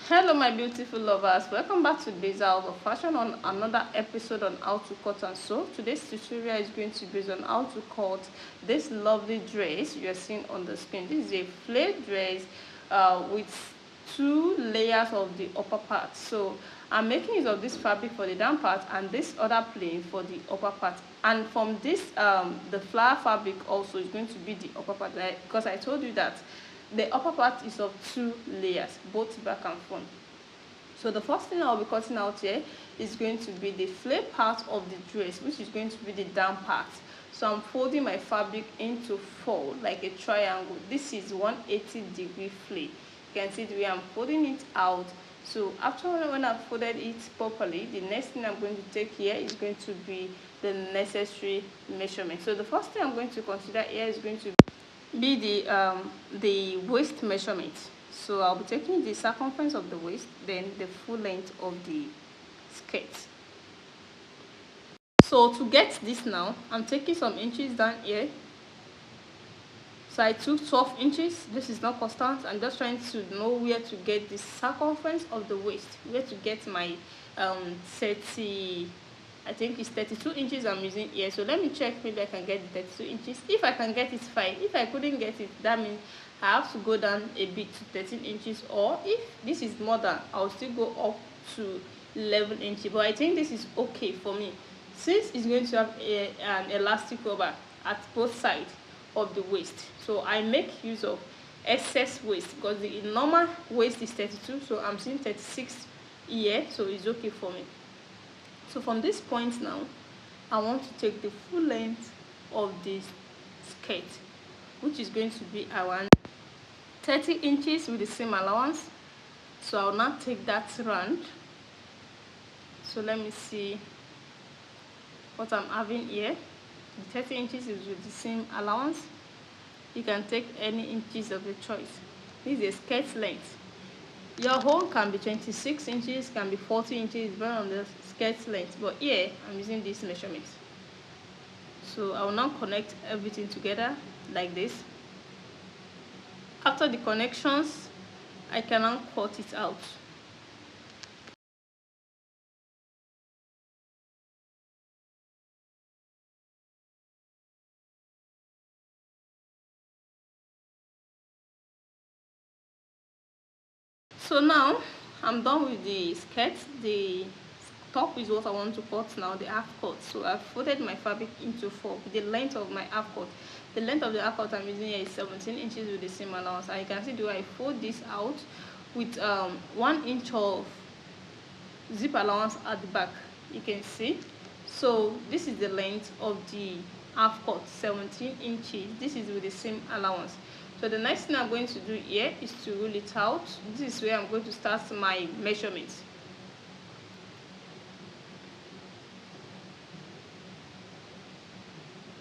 Hello my beautiful lovers, welcome back to Beza of Fashion on another episode on how to cut and sew. Today's tutorial is going to be based on how to cut this lovely dress you are seeing on the screen. This is a flared dress with two layers of the upper part. So I'm making use of this fabric for the down part and this other plain for the upper part. And from this the flower fabric also is going to be the upper part, because I told you that the upper part is of two layers, both back and front. So the first thing I'll be cutting out here is going to be the flare part of the dress, which is going to be the down part. So I'm folding my fabric into four like a triangle. This is 180-degree flare. You can see the way I'm folding it out. So after when I've folded it properly, the next thing I'm going to take here is going to be the necessary measurement. So the first thing I'm going to consider here is going to be the waist measurement. So I'll be taking the circumference of the waist, then the full length of the skirt. So to get this now, I'm taking some inches down here. So I took 12 inches. This is not constant. I'm just trying to know where to get the circumference of the waist, where to get my 30, I think it's 32 inches I'm using here. So let me check, maybe I can get the 32 inches. If I can get it, fine. If I couldn't get it, that means I have to go down a bit to 13 inches, or if this is more than, I'll still go up to 11 inches. But I think this is okay for me, since it's going to have an elastic rubber at both sides of the waist. So I make use of excess waist because the normal waist is 32, so I'm seeing 36 here, so it's okay for me. So from this point now, I want to take the full length of this skirt, which is going to be around 30 inches with the same allowance. So I'll now take that round. So let me see what I'm having here. The 30 inches is with the same allowance. You can take any inches of your choice. This is a skirt length. Your hole can be 26 inches, can be 40 inches, depending on the skirt length. But here, I'm using this measurement. So I will now connect everything together like this. After the connections, I can now cut it out. So now I'm done with the skirt. The top is what I want to cut now, the half cut. So I've folded my fabric into four with the length of my half cut. The length of the half cut I'm using here is 17 inches with the same allowance. And you can see the way I fold this out with 1 inch of zip allowance at the back. You can see. So this is the length of the half cut, 17 inches. This is with the same allowance. So the next thing I'm going to do here is to roll it out. This is where I'm going to start my measurements.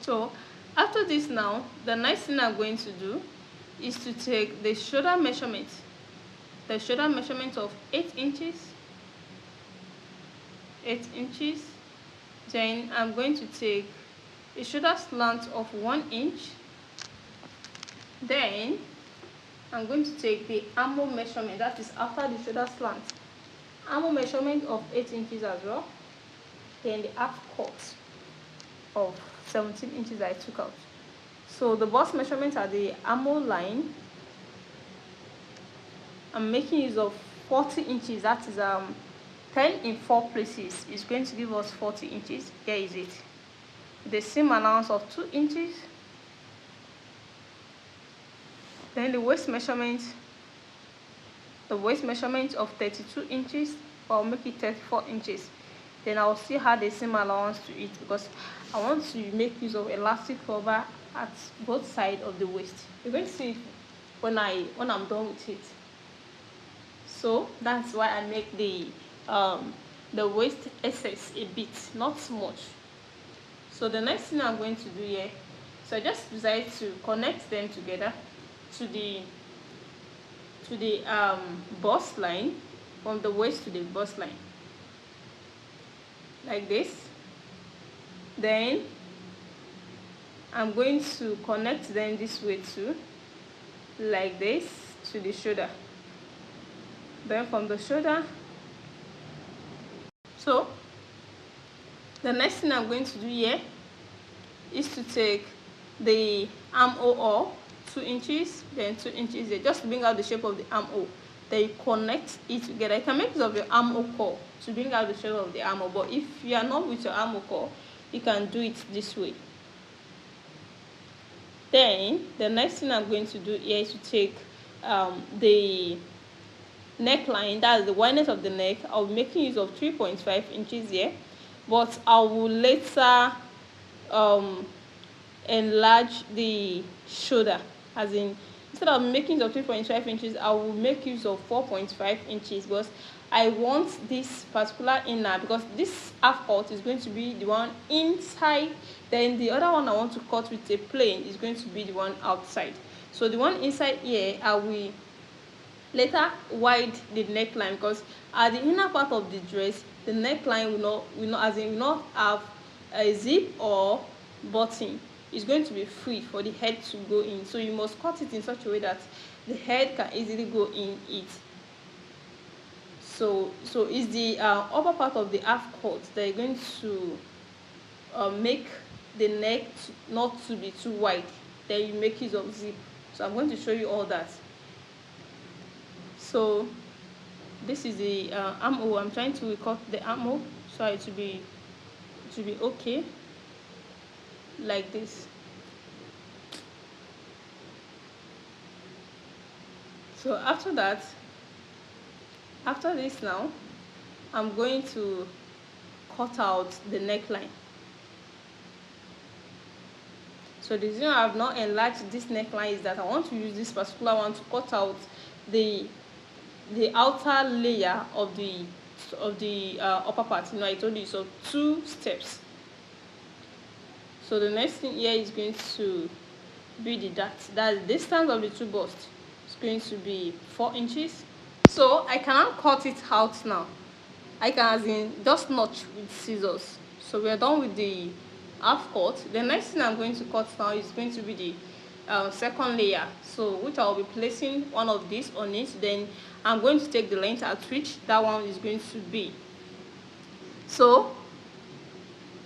So after this now, the next thing I'm going to do is to take the shoulder measurement. The shoulder measurement of 8 inches. 8 inches. Then I'm going to take a shoulder slant of 1 inch. Then I'm going to take the armhole measurement, that is after the shoulder slant. Armhole measurement of 8 inches as well. Then the half cut of 17 inches I took out. So the bust measurement at the armhole line, I'm making use of 40 inches. That is 10 in 4 places is going to give us 40 inches. Here is it. The same allowance of 2 inches. Then the waist measurement of 32 inches, I'll make it 34 inches. Then I'll still add the same allowance to it because I want to make use of elastic rubber at both sides of the waist. You're going to see when I'm done with it. So that's why I make the waist excess a bit, not so much. So the next thing I'm going to do here, so I just decided to connect them together to the bust line, from the waist to the bust line, like this. Then I'm going to connect them this way too, like this, to the shoulder. Then from the shoulder, so the next thing I'm going to do here is to take the armhole 2 inches, then 2 inches there, just to bring out the shape of the armhole. Then you connect it together. You can make use of your armhole core to bring out the shape of the armhole, but if you are not with your armhole core, you can do it this way. Then the next thing I'm going to do here is to take the neckline, that's the wideness of the neck. I'll be making use of 3.5 inches here, but I will later enlarge the shoulder, as in instead of making use of 3.5 inches, I will make use of 4.5 inches, because I want this particular inner, because this half cut is going to be the one inside, then the other one I want to cut with a plain is going to be the one outside. So the one inside here, I will later widen the neckline, because at the inner part of the dress, the neckline will not have a zip or button. It's going to be free for the head to go in, so you must cut it in such a way that the head can easily go in it. So it's the upper part of the half cut that you're going to make the neck not to be too wide. Then you make use of zip. So I'm going to show you all that. So this is the armhole. I'm trying to cut the armhole so it will be okay, like this. So after this now, I'm going to cut out the neckline. So the reason I have not enlarged this neckline is that I want to use this particular one to cut out the outer layer of the upper part. I told you, so 2 steps. So the next thing here is going to be that's the distance of the 2 busts. It's going to be 4 inches. So I cannot cut it out now. I can just notch with scissors. So we are done with the half cut. The next thing I'm going to cut now is going to be the second layer, so which I'll be placing one of these on it. Then I'm going to take the length at which that one is going to be. So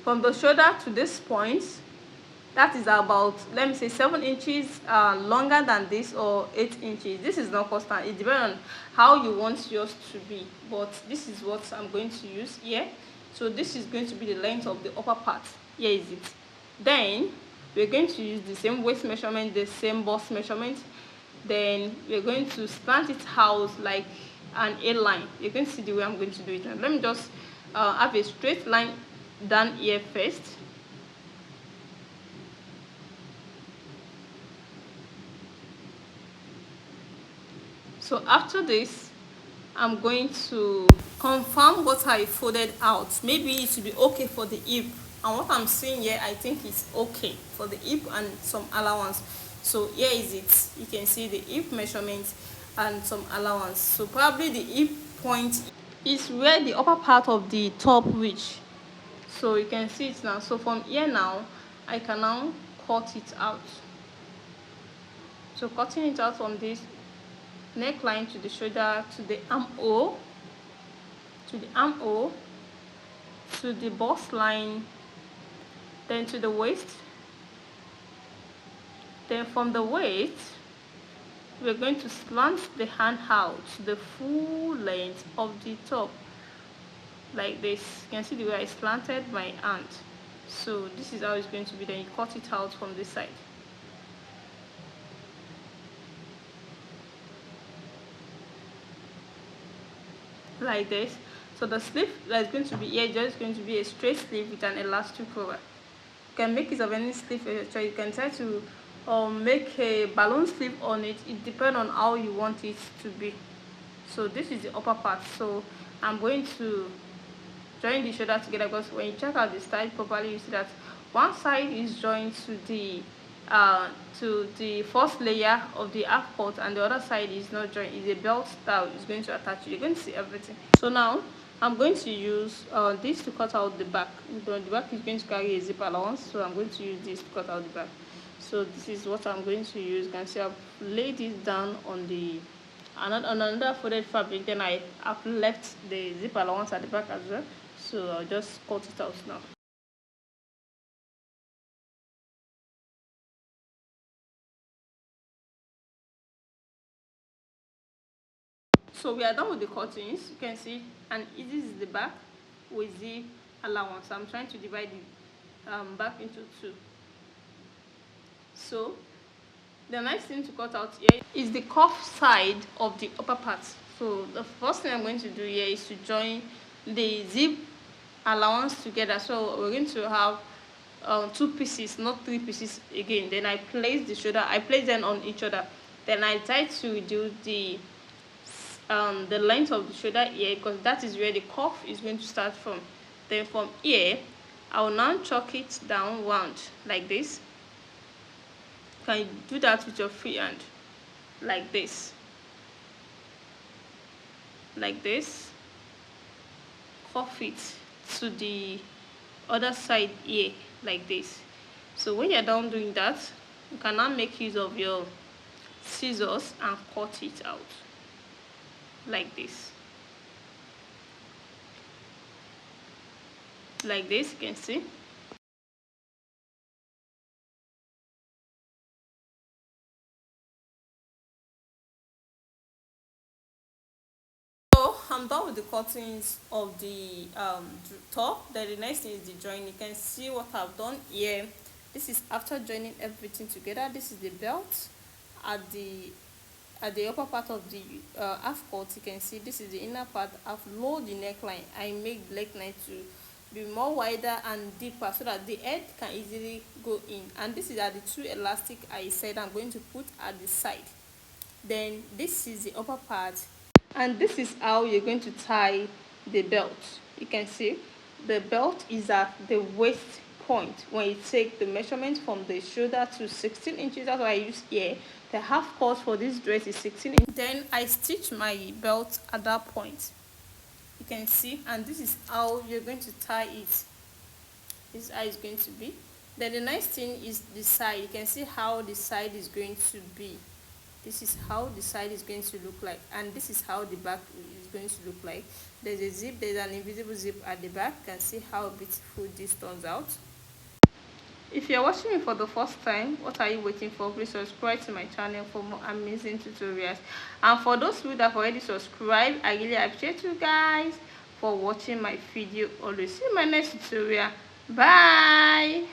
from the shoulder to this point, that is about, let me say, 7 inches longer than this, or 8 inches. This is not constant. It depends on how you want yours to be, but this is what I'm going to use here. So this is going to be the length of the upper part. Here is it. Then we're going to use the same waist measurement, the same bust measurement. Then we're going to slant it out like an A line. You're going to see the way I'm going to do it. And let me just have a straight line down here first. So after this, I'm going to confirm what I folded out. Maybe it will be okay for the hip, and what I'm seeing here, I think it's okay for the hip and some allowance. So here is it. You can see the hip measurement and some allowance. So probably the hip point is where the upper part of the top reach. So you can see it now. So from here now, I can now cut it out. So cutting it out from this neckline to the shoulder, to the armhole, to the bust line, then to the waist. Then from the waist, we're going to slant the hand out to the full length of the top, like this. You can see the way I slanted my hand. So this is how it's going to be. Then you cut it out from this side. Like this. So the sleeve that is going to be here is just going to be a straight sleeve with an elastic cover. You can make use of any sleeve. So you can try to make a balloon sleeve on it. It depends on how you want it to be. So this is the upper part. So I'm going to join the shoulder together, because when you check out the style properly, you see that one side is joined to the first layer of the half cut, and the other side is not joined. It's a belt that is going to attach. You're going to see everything. So now I'm going to use this to cut out the back. The back is going to carry a zip allowance, so I'm going to use this to cut out the back. So this is what I'm going to use. You can see I've laid it down on the another folded fabric. Then I've left the zip allowance at the back as well, so I'll just cut it out now. So we are done with the cuttings. You can see, and this is the back with zip allowance. I'm trying to divide the back into two. So the next thing to cut out here is the cuff side of the upper part. So the first thing I'm going to do here is to join the zip allowance together. So we're going to have two pieces, not three pieces again. Then I place the shoulder, I place them on each other. Then I try to reduce the length of the shoulder here, because that is where the cuff is going to start from. Then from here, I will now chalk it down round like this. You can do that with your free hand, like this, cuff it to the other side here, like this. So when you're done doing that, you can now make use of your scissors and cut it out like this. Like this, you can see. So I'm done with the cuttings of the top. Then the next thing is the join. You can see what I've done here. This is after joining everything together. This is the belt at the upper part of the half cut. You can see this is the inner part. I've lowered the neckline. I make the neckline to be more wider and deeper so that the head can easily go in. And this is at the two elastic I said I'm going to put at the side. Then this is the upper part, and this is how you're going to tie the belt. You can see the belt is at the waist point. When you take the measurement from the shoulder to 16 inches, that's what I use here. The half cut for this dress is 16 inches. Then I stitch my belt at that point. You can see, and this is how you're going to tie it. This is how it's going to be. Then the next thing is the side. You can see how the side is going to be. This is how the side is going to look like, and this is how the back is going to look like. There's a zip, there's an invisible zip at the back. You can see how beautiful this turns out. If you're watching me for the first time, what are you waiting for? Please subscribe to my channel for more amazing tutorials. And for those who have already subscribed, I really appreciate you guys for watching my video. Always see you in my next tutorial. Bye.